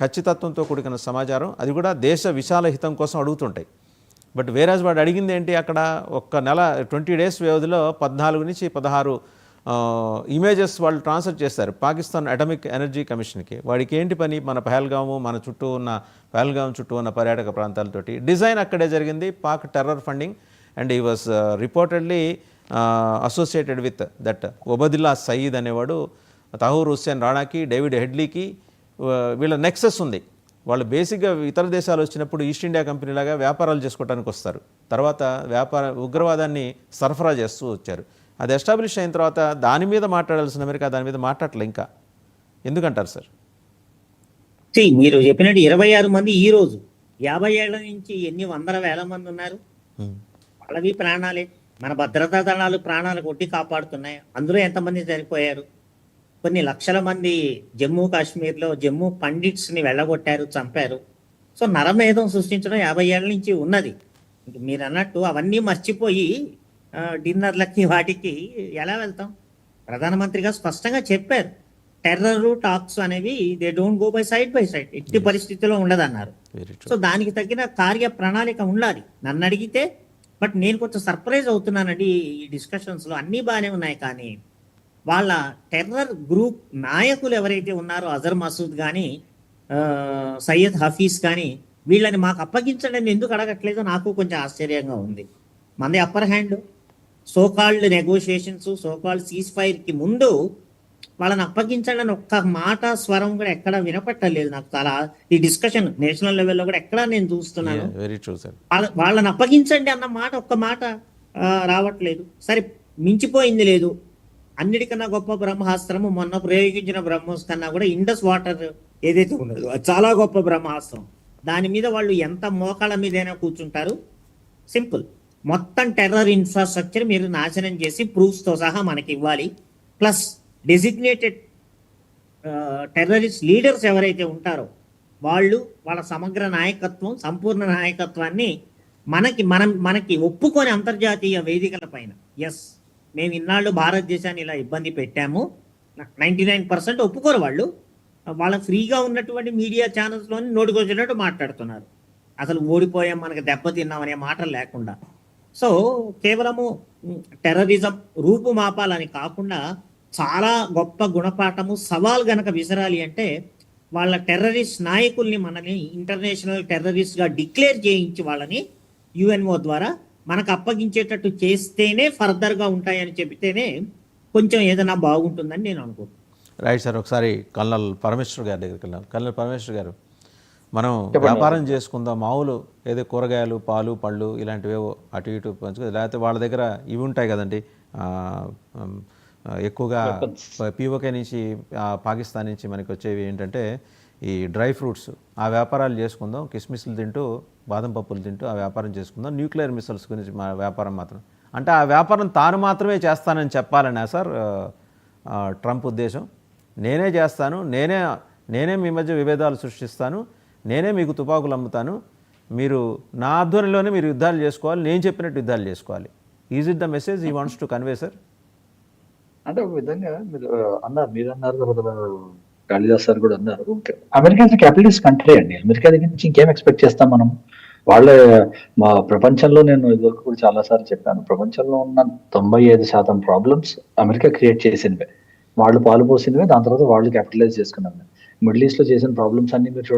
ఖచ్చితత్వంతో కూడిన సమాచారం, అది కూడా దేశ విశాల హితం కోసం అడుగుతుంటాయి. బట్ వేరాజ్ వాడు అడిగింది ఏంటి, అక్కడ ఒక్క నెల 20 డేస్ వ్యవధిలో 14 నుంచి 16 ఇమేజెస్ వాళ్ళు ట్రాన్స్ఫర్ చేస్తారు పాకిస్తాన్ అటామిక్ ఎనర్జీ కమిషన్కి. వాడికి ఏంటి పని, మన పహల్గాము, మన చుట్టూ ఉన్న పహల్గాం చుట్టూ ఉన్న పర్యాటక ప్రాంతాలతోటి. డిజైన్ అక్కడే జరిగింది, Pak terror funding, and he was reportedly associated with that Obaidullah Sayeed అనేవాడు, తహూర్ హుస్సేన్ రాణాకి, డేవిడ్ హెడ్లీకి వీళ్ళ నెక్సెస్ ఉంది. వాళ్ళు బేసిక్గా ఇతర దేశాలు వచ్చినప్పుడు ఈస్ట్ ఇండియా కంపెనీ లాగా వ్యాపారాలు చేసుకోవడానికి వస్తారు, తర్వాత ఉగ్రవాదాన్ని సరఫరా చేస్తూ వచ్చారు. అది ఎస్టాబ్లిష్ అయిన తర్వాత దాని మీద మాట్లాడాల్సిన అమెరికా దాని మీద మాట్లాడలే. ఇంకా ఎందుకంటారు సార్? మీరు చెప్పినట్టు 26 మంది ఈ రోజు, 50 ఏళ్ల నుంచి ఎన్ని వందల వేల మంది ఉన్నారు. వాళ్ళవి ప్రాణాలే, మన భద్రతా దళాలు ప్రాణాలు కొట్టి కాపాడుతున్నాయి. అందులో ఎంతమంది చనిపోయారు? కొన్ని లక్షల మంది జమ్మూ కాశ్మీర్లో జమ్మూ పండిట్స్ని వెళ్ళగొట్టారు, చంపారు. సో నరమేధం సృష్టించడం 50 ఏళ్ల నుంచి ఉన్నది. మీరు అన్నట్టు అవన్నీ మర్చిపోయి డిన్నర్లకి వాటికి ఎలా వెళ్తాం? ప్రధానమంత్రిగా స్పష్టంగా చెప్పారు, టెర్రర్ టాక్స్ అనేవి they don't go by side, ఎట్టి పరిస్థితిలో ఉండదన్నారు. సో దానికి తగిన కార్య ప్రణాళిక ఉండాలి నన్ను అడిగితే. బట్ నేను కొంచెం సర్ప్రైజ్ అవుతున్నానండి ఈ డిస్కషన్స్లో. అన్నీ బాగానే ఉన్నాయి, కానీ వాళ్ళ టెర్రర్ గ్రూప్ నాయకులు ఎవరైతే ఉన్నారో, అజర్ మసూద్ కానీ సయ్యద్ హఫీజ్ కానీ, వీళ్ళని మాకు అప్పగించడం ఎందుకు అడగట్లేదో నాకు కొంచెం ఆశ్చర్యంగా ఉంది. మనది upper hand. So called negotiations, so called cease ఫైర్కి ముందు వాళ్ళని అప్పగించండి అని ఒక్క మాట స్వరం కూడా ఎక్కడ వినపట్టలేదు నాకు. చాలా ఈ డిస్కషన్ నేషనల్ లెవెల్లో కూడా ఎక్కడ నేను చూస్తున్నాను, వాళ్ళని అప్పగించండి అన్న మాట ఒక్క మాట రావట్లేదు. సరే, మించిపోయింది లేదు. అన్నిటికన్నా గొప్ప బ్రహ్మాస్త్రము మొన్న ప్రయోగించిన బ్రహ్మోస్ కన్నా కూడా ఇండస్ వాటర్ ఏదైతే ఉన్నదో అది చాలా గొప్ప బ్రహ్మాస్త్రం. దాని మీద వాళ్ళు ఎంత మోకాళ్ళ మీదైనా కూర్చుంటారు. సింపుల్, మొత్తం టెర్రర్ ఇన్ఫ్రాస్ట్రక్చర్ మీరు నాశనం చేసి ప్రూఫ్స్తో సహా మనకి ఇవ్వాలి. ప్లస్ డెసిగ్నేటెడ్ టెర్రరిస్ట్ లీడర్స్ ఎవరైతే ఉంటారో వాళ్ళ సమగ్ర నాయకత్వం, సంపూర్ణ నాయకత్వాన్ని మనకి ఒప్పుకొని అంతర్జాతీయ వేదికల పైన, ఎస్ మేము ఇన్నాళ్ళు భారతదేశాన్ని ఇలా ఇబ్బంది పెట్టాము, 99% ఒప్పుకోరు వాళ్ళు. వాళ్ళ ఫ్రీగా ఉన్నటువంటి మీడియా ఛానల్స్లోని నోటికొచ్చినట్టు మాట్లాడుతున్నారు. అసలు ఓడిపోయాం, మనకు దెబ్బతిన్నాం అనే మాటలు లేకుండా. సో కేవలము టెర్రరిజం రూపుమాపాలని కాకుండా చాలా గొప్ప గుణపాఠము సవాల్ గనక విసరాలి అంటే వాళ్ళ టెర్రరిస్ట్ నాయకుల్ని మనని ఇంటర్నేషనల్ టెర్రరిస్ట్గా డిక్లేర్ చేయించి వాళ్ళని యుఎన్ఓ ద్వారా మనకు అప్పగించేటట్టు చేస్తేనే ఫర్దర్గా ఉంటాయని చెబితేనే కొంచెం ఏదైనా బాగుంటుందని నేను అనుకుంటున్నాను. రైట్ సార్, ఒకసారి కల్నల్ పరమేశ్వర్ గారి దగ్గరికి వెళ్ళాం. కల్నల్ పరమేశ్వర్ గారు, మనం వ్యాపారం చేసుకుందాం, మామూలు ఏదో కూరగాయలు, పాలు, పళ్ళు ఇలాంటివేవో అటు ఇటు పంచుకో, లేకపోతే వాళ్ళ దగ్గర ఇవి ఉంటాయి కదండి, ఎక్కువగా పీఓకే నుంచి పాకిస్తాన్ నుంచి మనకి వచ్చేవి ఏంటంటే ఈ డ్రై ఫ్రూట్స్, ఆ వ్యాపారాలు చేసుకుందాం, కిస్మిస్లు తింటూ బాదం పప్పులు తింటూ ఆ వ్యాపారం చేసుకుందాం, న్యూక్లియర్ మిసైల్స్ గురించి మా వ్యాపారం మాత్రం. అంటే ఆ వ్యాపారం తాను మాత్రమే చేస్తానని చెప్పాలన్నా సార్ ట్రంప్ ఉద్దేశం? నేనే చేస్తాను, నేనే మీ మధ్య విభేదాలు సృష్టిస్తాను, నేనే మీకు తుపాకులు అమ్ముతాను, మీరు నా ఆధ్వర్యంలోనే మీరు యుద్ధాలు చేసుకోవాలి, నేను చెప్పినట్టు యుద్ధాలు చేసుకోవాలి. Is it the message he wants to convey sir? అంటే ఒక విధంగా మీరు అన్నారు, కాళిదాస్ సార్ కూడా అన్నారు, అమెరికా క్యాపిటలిస్ట్ కంట్రీ అండి. అమెరికా దగ్గర నుంచి ఇంకేం ఎక్స్పెక్ట్ చేస్తాం మనం? మా ప్రపంచంలో, నేను ఇదివరకు కూడా చాలా సార్లు చెప్పాను, ప్రపంచంలో ఉన్న 95% ప్రాబ్లమ్స్ అమెరికా క్రియేట్ చేసినవే, వాళ్ళు పాలు పోసినవే, దాని తర్వాత వాళ్ళు క్యాపిటలైజ్ చేసుకున్నవే. మిడిల్ ఈస్ట్ లో చేసిన ప్రాబ్లమ్స్ అన్ని మీరు